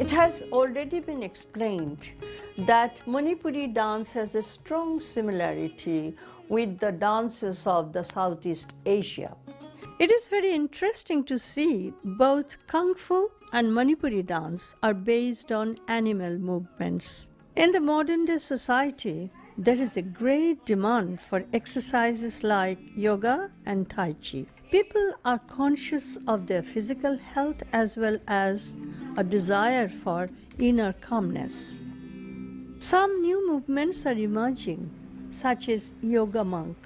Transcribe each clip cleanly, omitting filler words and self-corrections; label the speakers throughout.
Speaker 1: It has already been explained that Manipuri dance has a strong similarity with the dances of the Southeast Asia. It is very interesting to see both Kung Fu and Manipuri dance are based on animal movements. In the modern day society, there is a great demand for exercises like yoga and Tai Chi. People are conscious of their physical health as well as a desire for inner calmness. Some new movements are emerging, such as Yoga Monk,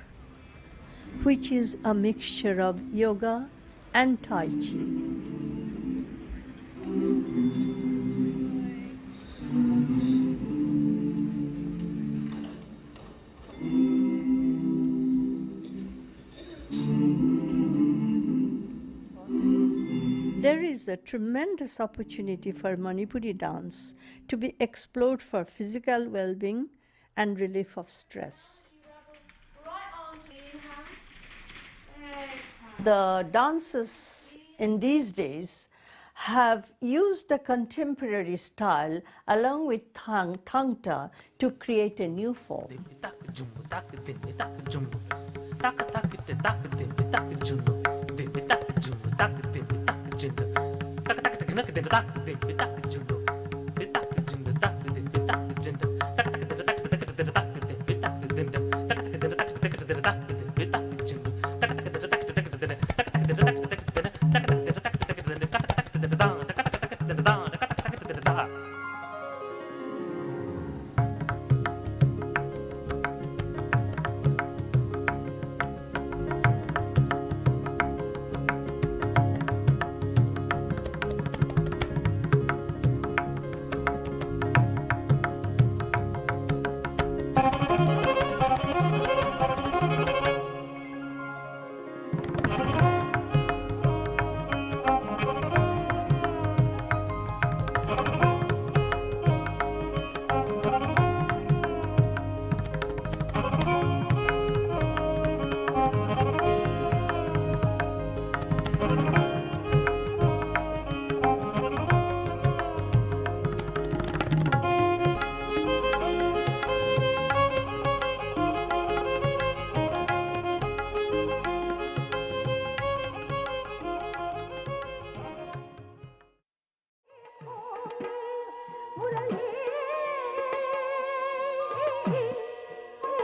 Speaker 1: which is a mixture of yoga and Tai Chi. There is a tremendous opportunity for Manipuri dance to be explored for physical well-being and relief of stress. The dances in these days have used the contemporary style along with Thangta to create a new form.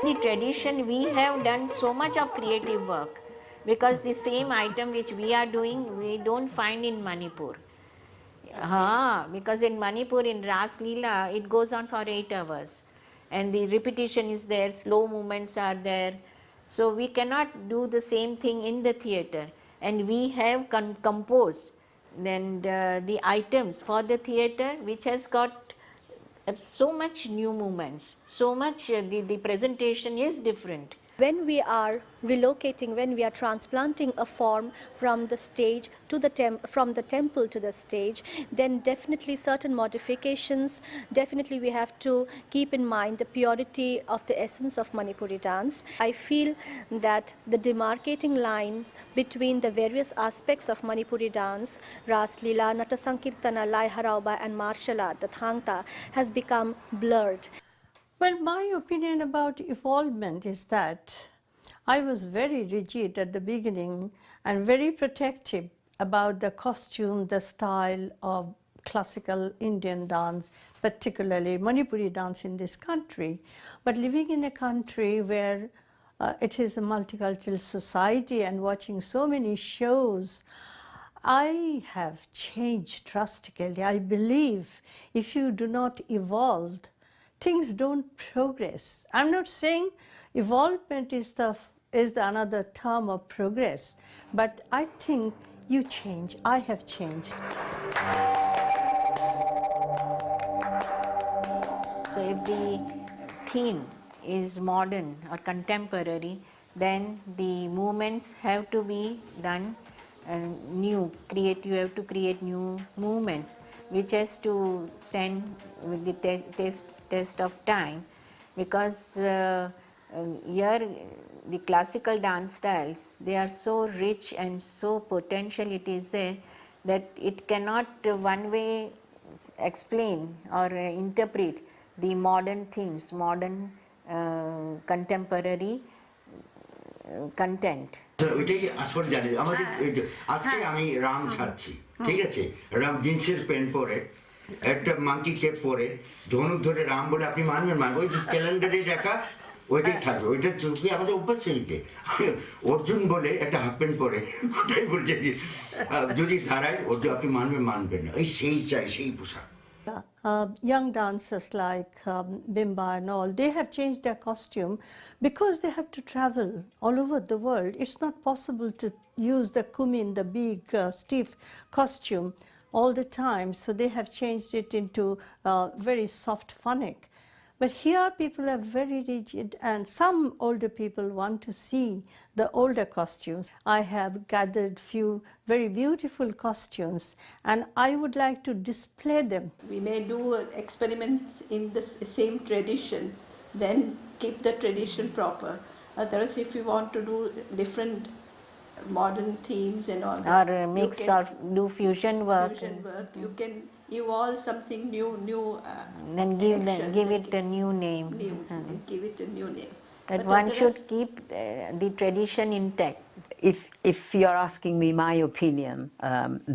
Speaker 2: The tradition, we have done so much of creative work because the same item which we are doing, we don't find in Manipur. Because in Manipur, in Ras Leela, it goes on for 8 hours and the repetition is there, slow movements are there. So we cannot do the same thing in the theatre, and we have composed then the items for the theatre which has got so much new movements, so much the presentation is different.
Speaker 3: When we are relocating, when we are transplanting a form from the stage to the from the temple to the stage, then definitely certain modifications, definitely we have to keep in mind the purity of the essence of Manipuri dance. I feel that the demarcating lines between the various aspects of Manipuri dance, Ras Leela, Nata Sankirtana, Lai Harauba and martial art, the Thangta, has become blurred.
Speaker 1: Well, my opinion about evolvement is that I was very rigid at the beginning and very protective about the costume, the style of classical Indian dance, particularly Manipuri dance in this country. But living in a country where it is a multicultural society and watching so many shows, I have changed drastically. I believe if you do not evolve, things don't progress. I'm not saying evolvement is the another term of progress, but I think you change. I have changed.
Speaker 2: So if the theme is modern or contemporary, then the movements have to be done new. You have to create new movements which has to stand with the test of time, because here the classical dance styles, they are so rich and so potential it is there that it cannot one way explain or interpret the modern themes, modern contemporary content.
Speaker 4: ওইটাই আসল জানি আমাদের আজকে আমি রাম ছাড়ছি ঠিক আছে রাম জিন্সের প্যান্ট পরে একটা মাঙ্কি ক্যাপ পরে ধনুক ধরে রাম বলে আপনি মানবেন ওই যে ক্যালেন্ডারে দেখা ওইটাই থাকবে ওইটা চোখে আমাদের অভ্যাস হয়েছে অর্জুন বলে একটা হাফ প্যান্ট পরে কোথায় বলছে যদি দাঁড়ায় অর্জুন আপনি মানবেন না এই সেই চাই সেই পোশাক
Speaker 1: Young dancers like Bimba and all, they have changed their costume because they have to travel all over the world. It's not possible to use the kumin, the big stiff costume all the time, so they have changed it into very soft phonic. But here people are very rigid and some older people want to see the older costumes. I have gathered few very beautiful costumes and I would like to display them.
Speaker 5: We may do experiments in the same tradition, then keep the tradition proper. Otherwise, if you want to do different modern themes and all that,
Speaker 2: Or mix or do fusion work.
Speaker 5: you can evolve something new.
Speaker 2: Then give it a new name.
Speaker 5: Give it a new name.
Speaker 2: But one should keep the tradition intact.
Speaker 6: If you're asking me my opinion,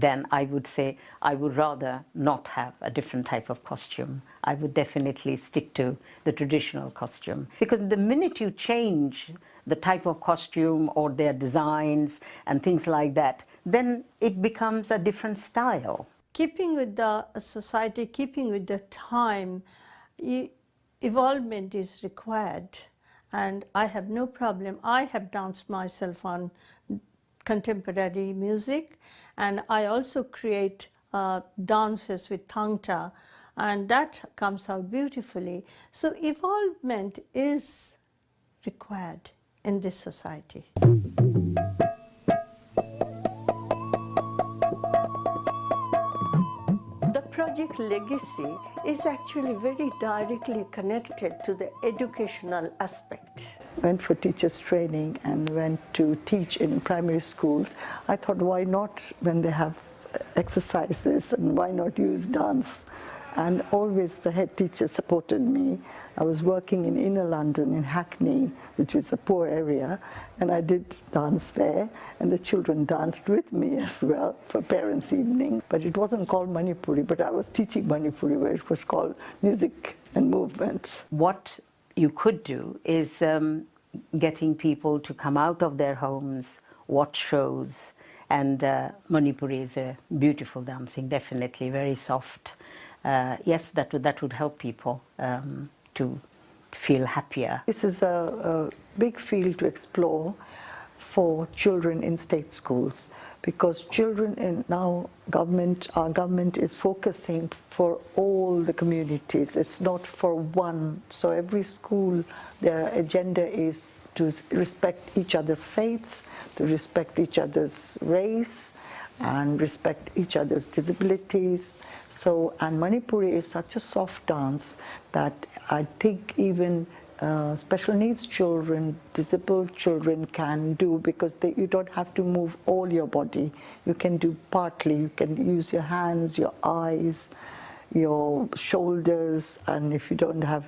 Speaker 6: then I would say I would rather not have a different type of costume. I would definitely stick to the traditional costume. Because the minute you change the type of costume or their designs and things like that, then it becomes a different style.
Speaker 1: Keeping with the society, keeping with the time, evolvement is required. And I have no problem. I have danced myself on contemporary music and I also create dances with Thangta and that comes out beautifully. So evolvement is required in this society. Project Legacy is actually very directly connected to the educational aspect.
Speaker 7: Went for teachers training and went to teach in primary schools. I thought, why not when they have exercises and why not use dance? And always the head teacher supported me. I was working in inner London in Hackney, which is a poor area, and I did dance there, and the children danced with me as well for parents' evening. But it wasn't called Manipuri, but I was teaching Manipuri where it was called music and movement.
Speaker 6: What you could do is getting people to come out of their homes, watch shows, and Manipuri is a beautiful dancing, definitely, very soft. Yes, that would help people to feel happier.
Speaker 7: This is a big field to explore for children in state schools because children in our government is focusing for all the communities. It's not for one. So every school, their agenda is to respect each other's faiths, to respect each other's race, and respect each other's disabilities. So, and Manipuri is such a soft dance that I think even special needs children, disabled children can do because you don't have to move all your body. You can do partly. You can use your hands, your eyes, your shoulders, and if you don't have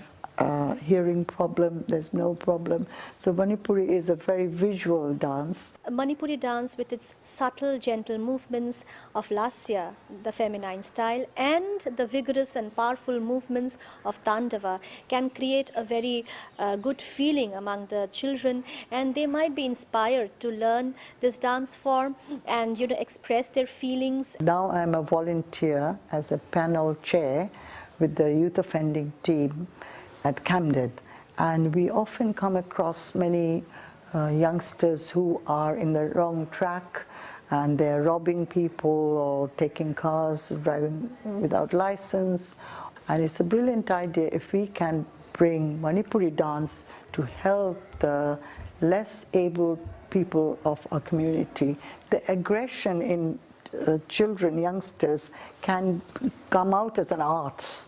Speaker 7: hearing problem, there's no problem. So Manipuri is a very visual dance.
Speaker 3: Manipuri dance with its subtle, gentle movements of Lasya, the feminine style, and the vigorous and powerful movements of Tandava can create a very good feeling among the children, and they might be inspired to learn this dance form and express their feelings.
Speaker 7: Now I'm a volunteer as a panel chair with the youth offending team at Camden, and we often come across many youngsters who are in the wrong track and they're robbing people or taking cars, driving without license. And it's a brilliant idea if we can bring Manipuri dance to help the less able people of our community. The aggression in children, youngsters, can come out as an art,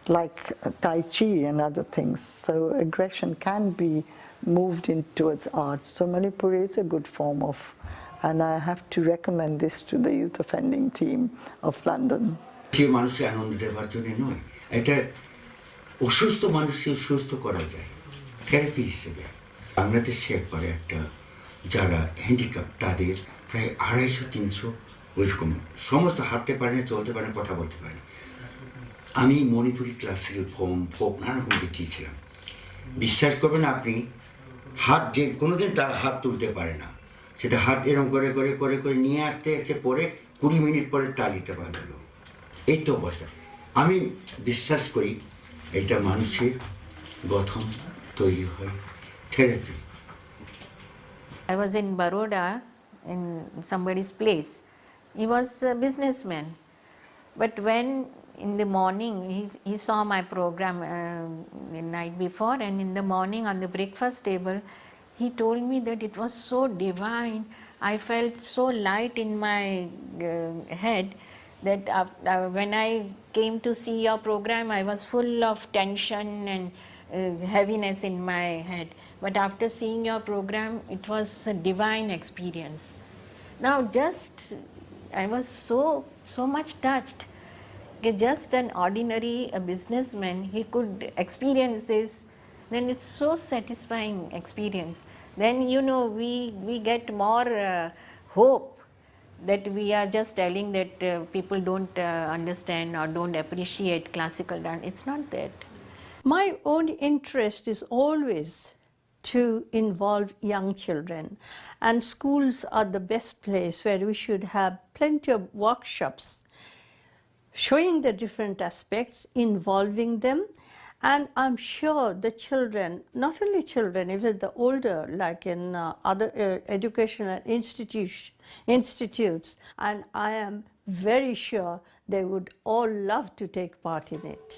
Speaker 7: like Tai Chi and other things. So aggression can be moved in towards art. So Manipuri is a good form of, and I have to recommend this to the youth offending team of London.
Speaker 4: সে মানুষকে আনন্দ দেওয়ার জন্য নয়, এটা অসুস্থ মানুষকে সুস্থ করা যায় থেরাপি হিসেবে। বাংলাদেশে একবারে একটা যারা হ্যান্ডিক্যাপ তাদের প্রায় 250-300 ওইরকম, সমস্ত হাঁটতে পারে না, চলতে পারে না, কথা বলতে পারে না। আমি মণিপুরি ক্লাসিক্যাল ফোক নানা রকম দেখিয়েছিলাম। বিশ্বাস করবেন আপনি, হাত যে কোনোদিন তার হাত তুলতে পারে না, সেটা হাত এরকম করে করে করে করে নিয়ে আসতে এসে পরে 20 মিনিট পরে তালিটা বাঁধালো। এই তো অবস্থা। আমি বিশ্বাস করি এটা মানুষের গঠন তৈরি হয় therapy.
Speaker 2: I was in Baroda in somebody's place. He was a businessman, but when in the morning he saw my program the night before, and in the morning on the breakfast table he told me that it was so divine. I felt so light in my head that when I came to see your program I was full of tension and heaviness in my head, but after seeing your program it was a divine experience. Now just I was so much touched. Just an ordinary businessman, he could experience this, then it's so satisfying experience. Then you know we get more hope that we are just telling that people don't understand or don't appreciate classical dance. It's not that.
Speaker 1: My own interest is always to involve young children, and schools are the best place where we should have plenty of workshops showing the different aspects, involving them, and I'm sure the children, not only children, even the older, like in other educational institutes, and I am very sure they would all love to take part in it.